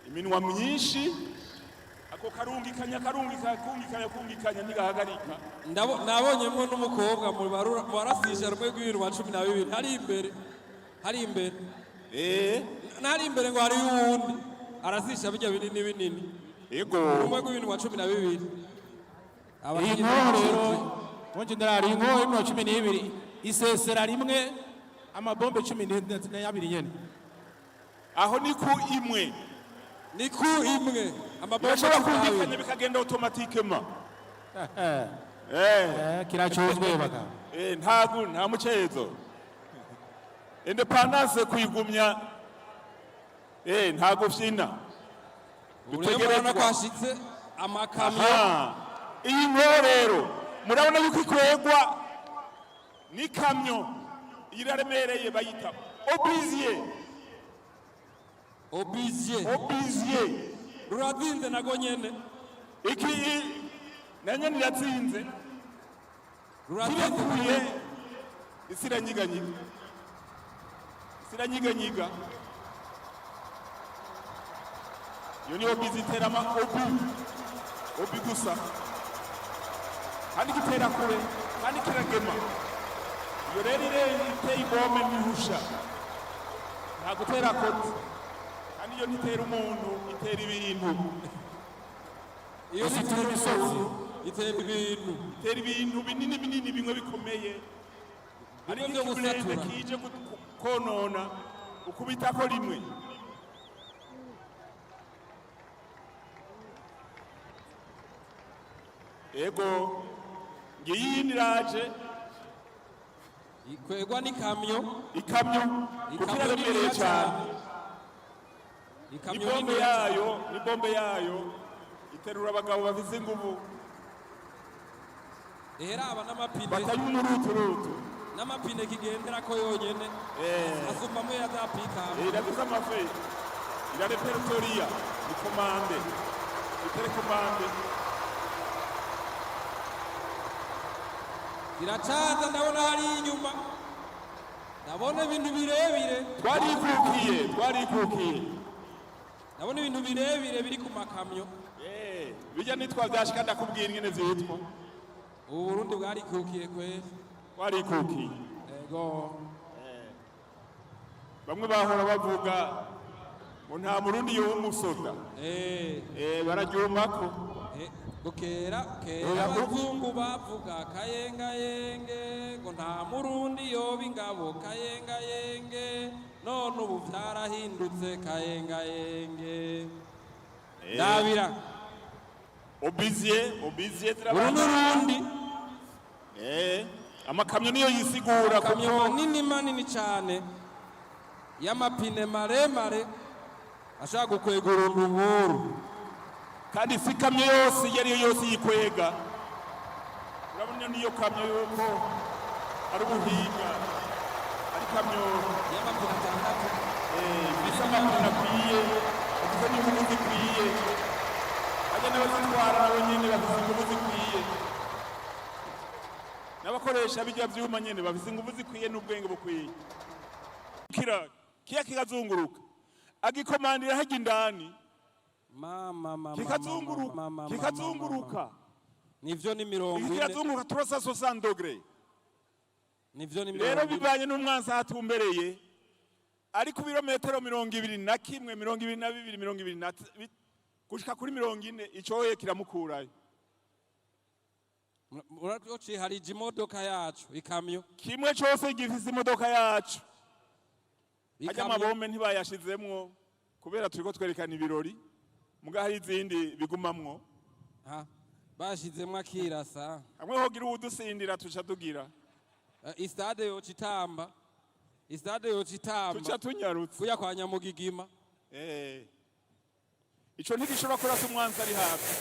iminwa myinshi ako karungikanya ntigahagarika nabonyemo n'umukobwa mu barasisha rumwe rw'ibintu wa 12 hari imbere nari imbere ngo hari uwundi arasisha bijya binini yego rumwe rw'ibintu wa 12 iyi nkoro rero wonje ndarari inkoro imwe 12 isesera rimwe amabombe 12 nyene aho ni ku imwe amabombe bashobora kumvikana bikagenda automatiquement kiracuzwe baga nta mucezo independence kuyigumya ntago fyina dutegerezwa kwashitse amakamyo iyi nkoro rero murabona yuko ikwegwa ni kamyo iraremereye bayita obizier rurazinze nago nyene iki nanye niratsinze rurazinze isiranyiganyiga iyo ni obizi iterama obi gusa kandi kitera kure kandi kiragema iyo rero iteye igome mihusha nta gutera kote kandi iyo ntitera umuntu itera ibintu iyo itera imisozi itera ibintu binini bimwe bikomeye ariko byo gusatura kije konona ukubitako rimwe ego ngiyindi raje ikwegwa n'ikamyo kugira remereye cyane ni bombe yayo iterura abagabo bafise inguvu aba n'amapine batanywa umuruturutu n'amapine kigendera ko yonyene asumamwe yazapika iragize amafe ira repertoria ni komande iterekomande iracaza ndabona hari inyuma ndabona ibintu birebire twarikukiye ndabona ibintu birebire biri ku makamyo bijya nitwa byashika ndakubwira ingene zitwa Burundi bwarikukiye kweli warikukiye ego bamwe bahora bavuga ngo nta murundi yo umusoda bararyumako kera abazungu bavuga kayengayenge ngo nta murundi yoba ingabo kayengayenge none ubu byarahindutse kayengayenge ndabira obizier Burundi amakamyo niyo yisigura amakamyo manini cyane y'amapine maremare ashaka gukwega uruntu nkuru kandi si kamyo yose iyo ariyo yose yikwega urabona niyo kamyo yuko ari ubuhinga ari kamyo y'amapine atandatu bisa amapine akwiye agize n'ingufu zikwiye bajya n'abazitwara nabo nyene bafise inguvu zikwiye n'abakoresha bijya vyuma nyene bafise inguvu zikwiye n'ubwenge bukwiye kiya kikazunguruka agikomandira hajya indani kikazunguruka nivyo ni 40 kikazunguruka 360 degrees nivyo ni rero bivanye n'umwansi ahatumbereye ari ku birometero 21 22 gushika kuri 40 icoye kiramukurayo uraci hari imodoka yacu ikamyo kimwe cyose gifise imodoka yacu hajya amabombe ntibayashizemwo kubera turiko twerekana ibirori muga hari izindi bigumamwo bashizemwo akirasa hamwe hogira udusindira tuca tugira istade yocitamba tuca tunyarutse kuya kwa Nyamugigima ico ntigishobora kurasa umwansi ari hafi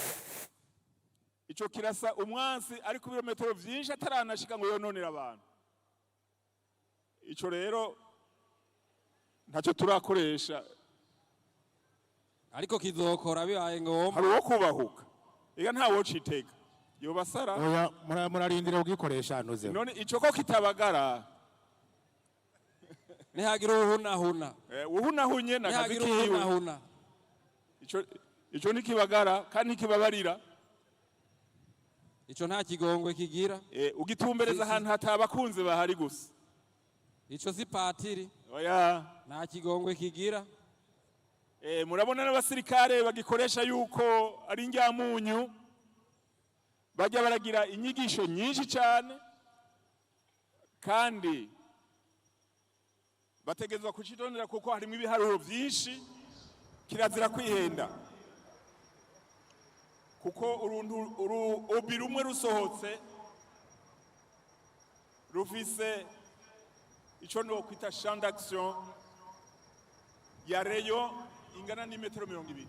ico kirasa umwansi ari ku birometero vyinshi ataranashika ngo yononera abantu ico rero ntacyo turakoresha ariko kizokora bibaye ngomba hari uwo kubahuka ega ntawo citega yobasara oya murarindira ugikoresha ntuze none ico ko kitabagara nihagira uhunahuna uhunahunye nakazi kiwe ico nikibagara kandi kibabarira ico nta kigongwe kigira ugitumbereza ahantu hatabakunze bahari gusa ico si patiri oya nta kigongwe kigira murabona n'abasirikare bagikoresha yuko ari njyamunyu bajya baragira inyigisho nyinshi cyane kandi bategezwa kucitondera kuko harimo ibiharuro byinshi kirazira kwihenda kuko urubiri rumwe rusohotse rufise ico no kwita champ d'action ya reyo ingana n'imetero 200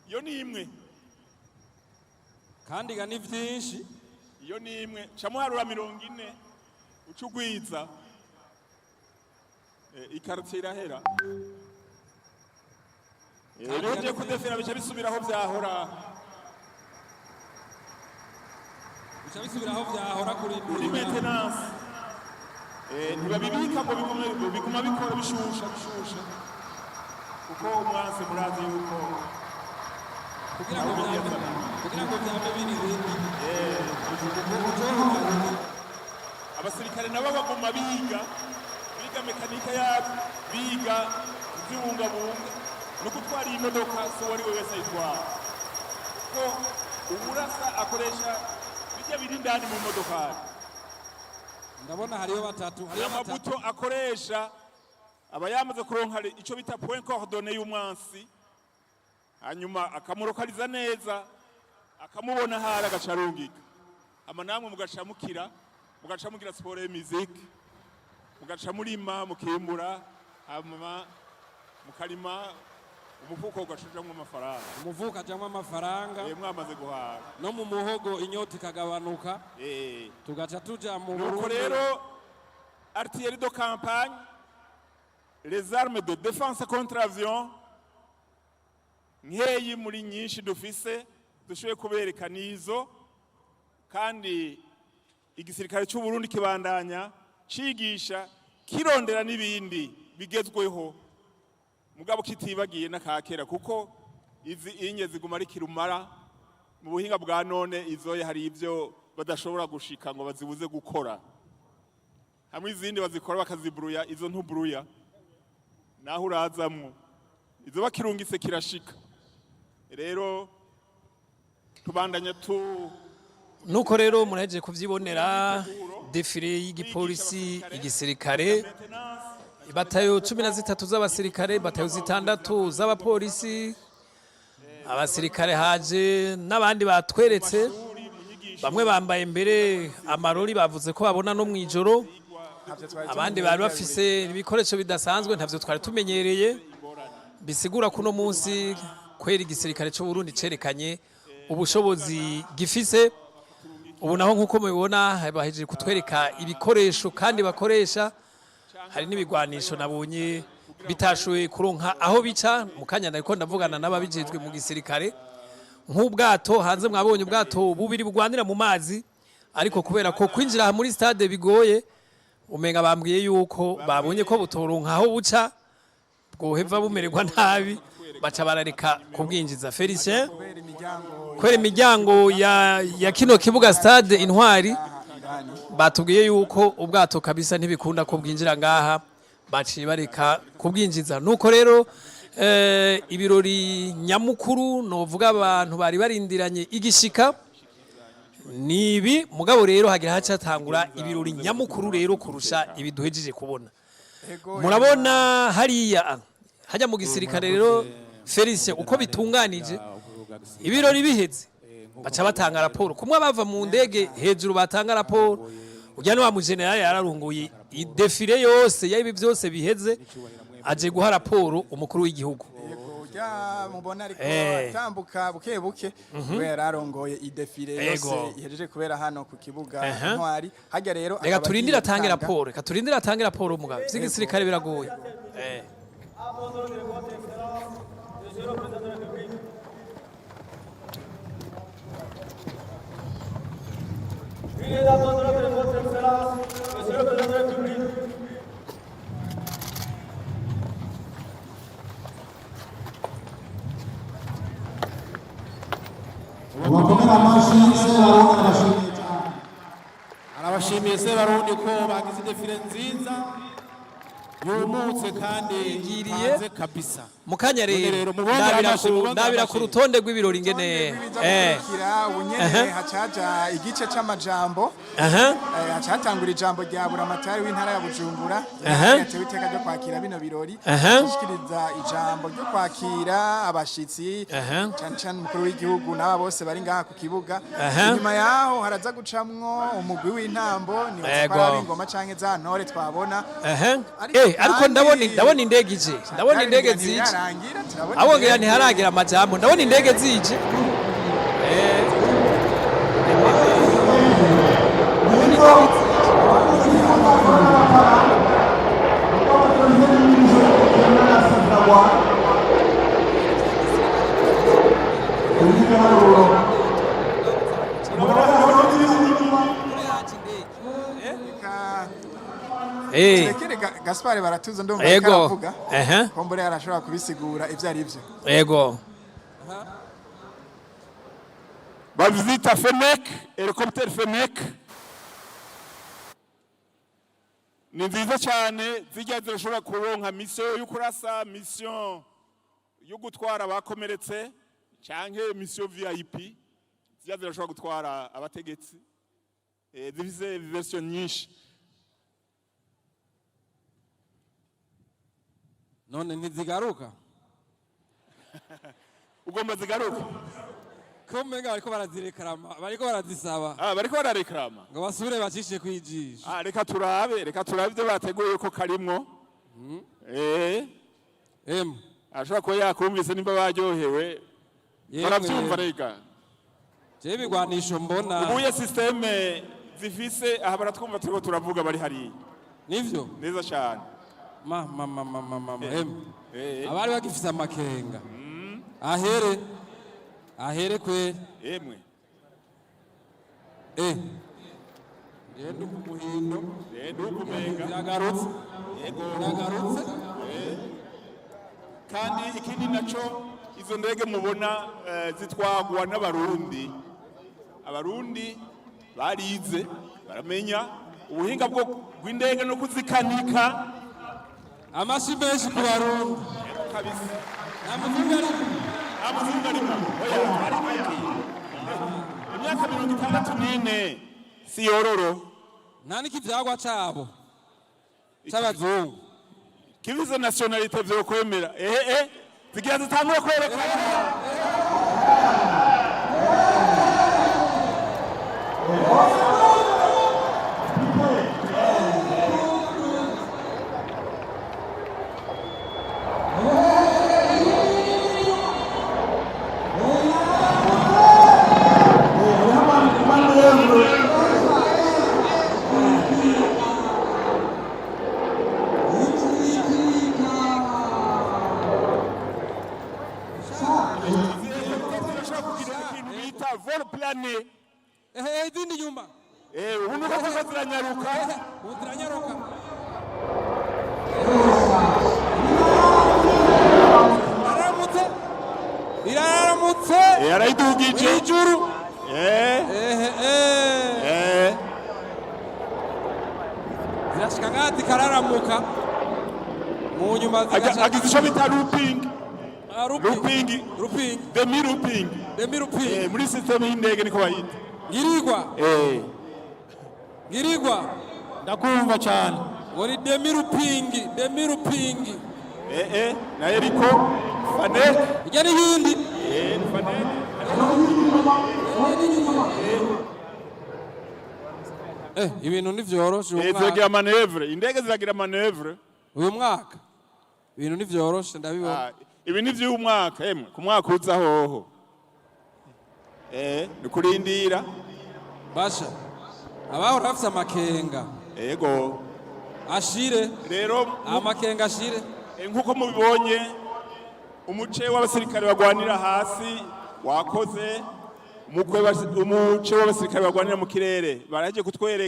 iyo ni imwe kandi ga ni vyinshi iyo ni imwe camuharura 40 ucugwiza ikartier irahera rero je kudefera bica bisubiraho vyahora kuri maintenance ntibabibika ngo biguma bikora bishusha kuko umwansi murazi yuko kugira ngo byame biri abasirikare nabo baguma biga mekanika yabo biga ivy'ubungabunga no gutwara imodoka so wari wese ayitwara ko uburasa akoresha bijya biri ndani mu modoka ndabona hariyo batatu amabuto akoresha aba yamaze kuronka ico bita point coordonné y'umwansi hanyuma akamurokaliza neza akamubona hara agacarungika ama namwe mugacamukira sport et musique mugaca murima mukimbura hama mukarima umufuko ugacujamwo amafaranga mwamaze guhaga no mu muhogo inyota ikagabanuka tugaca tuja mu Burundi rero artillerie de campagne les armes de défense contre avion nkeyi muri nyinshi dufise dushoboye kubereka nizo kandi igisirikare cy'u Burundi kibandanya cigisha kirondera n'ibindi bigezweho mugabo kitibagiye nakakera kuko izi inye ziguma ari kirumara mu buhinga bwa none izoye hari ivyo badashobora gushika ngo bazibuze gukora hamwe izindi bazikora bakazibruya izo ntubruya naho urazamwo izo bakirungise kirashika rero tubandanya nuko rero muraje kuvyibonera defile y'igipolisi igisirikare batayo 13 z'abasirikare batayo 6 z'abapolisi abasirikare haje n'abandi batweretse bamwe bambaye mbere amarori bavuze ko babona no mwijoro abandi bari bafise ibikoresho bidasanzwe ntavyo twari tumenyereye bisigura kuno munsi kwera igisirikare cyo Burundi cerekanye ubushobozi gifise ubu naho nkuko mubibona bahejeje kutwereka ibikoresho kandi bakoresha hari n'ibigwanisho nabonye bitashoye kuronka aho bica mukanya nariko ndavugana n'ababijejwe mu gisirikare nk'ubwato hanze mwabonye ubwato bubiri bugwanira mu mazi ariko kubera ko kwinjira muri stade bigoye umenga bambwiye yuko babonye ko butoronka aho buca bwoheva bumererwa nabi baca barareka kubwinjiza Felicien kwera imiryango ya kino kibuga stade Intwari batubwiye yuko ubwato kabisa ntibikunda ko bwinjira ngaha baciye bareka kubwinjiza nuko rero ibirori nyamukuru novuga abantu bari barindiranye igishika nibi mugabo rero hagira hacatangura ibirori nyamukuru rero kurusha ibiduhejeje kubona murabona hariya hajya mu gisirikare rero Felicien uko bitunganije ibirori biheze baca batanga raporo kumwe bava mu ndege hejuru batanga raporo ujya no wa mu general yararunguye idefile yose yabi byose biheze aje guha raporo umukuru w'igihugu mubona ariko tambuka buke buke kubera arongoye idefile yose ihejeje kubera hano ku kibuga Intwari hajya rero reka turindira atange raporo reka turindira atange raporo mugabo by'igisirikare biragoye arabashimiye se barundi ko bagize defile nziza yumutse kandi ngiriye kabisa mukanya rero ndabira ku rutonde rw'ibirori ngene ubunyene hacaja igice c'amajambo hacatangura ijambo rya buramatari w'intara ya Bujumbura yatewe iteka ryo kwakira bino birori ashikiriza ijambo ryo kwakira abashitsi cyane cyane umukuru w'igihugu n'aba bose bari ngaha ku kibuga nyuma yaho haraza gucamwo umugwi w'intambo ni batwara ingoma canke za ntore twabona ariko ndabona indege ije ndabona indege zije abongera ntiharagira amajambo ndabona indege zije Gaspard baratuza ndumva karavuga kombore arashobora kubisigura ivyo ari byo yego bavyita FEMEC helicopter FEMEC ni nziza cyane zijya zirashobora kuronka mission yo kurasa mission yo gutwara abakomeretse canke mission VIP zijya zirashobora gutwara abategetsi zifise version nyinshi none ntizigaruka ugomba zigaruka ko menga bariko barazirekrama bariko barazisaba bariko bararekrama ngo basubire bacishe kwijisha reka turabe ibyo bateguye ko karimwo ashobora kuba yakumvise nimba baryohewe barabyumva reka je bigwanisho mbona ubuye systeme zifise aha baratwumva turiko turavuga bari hariya nivyo neza cyane abari bagifise amakenga ahere kwe emwe genda ku muhindo biragarutse kandi ikindi naco izo ndege mubona zitwagwa n'abarundi abarundi barize baramenya ubuhinga bwo gw'indege no kuzikanika amashi menshi ku barundi kabisa namuvunga imyaka 64 si yororo nta n'ikivyagwa cabo c'abazungu kibizo nationalite vyo kwemera zigira zitangura kwerekana zikamanuka mu nyuma agize icyo bita looping demi looping muri systeme y'indege niko bayita. Ngirigwa ndakumva cyane ngo ni demi looping na Eriko Fane ijya n'iyindi ibintu ntivyoroshe ziragira manevre, indege ziragira manevre uyu mwaka, ibintu ntivyoroshe ndabibona. Ibi ni vy'umwaka ku mwaka uza hoho ni kurindira basha abahora bafise amakenga yego ashire rero amakenga ashire. Nkuko mubibonye umuce w'abasirikare bagwanira hasi wakoze umuce w'abasirikare bagwanira mu kirere baraje kutwereka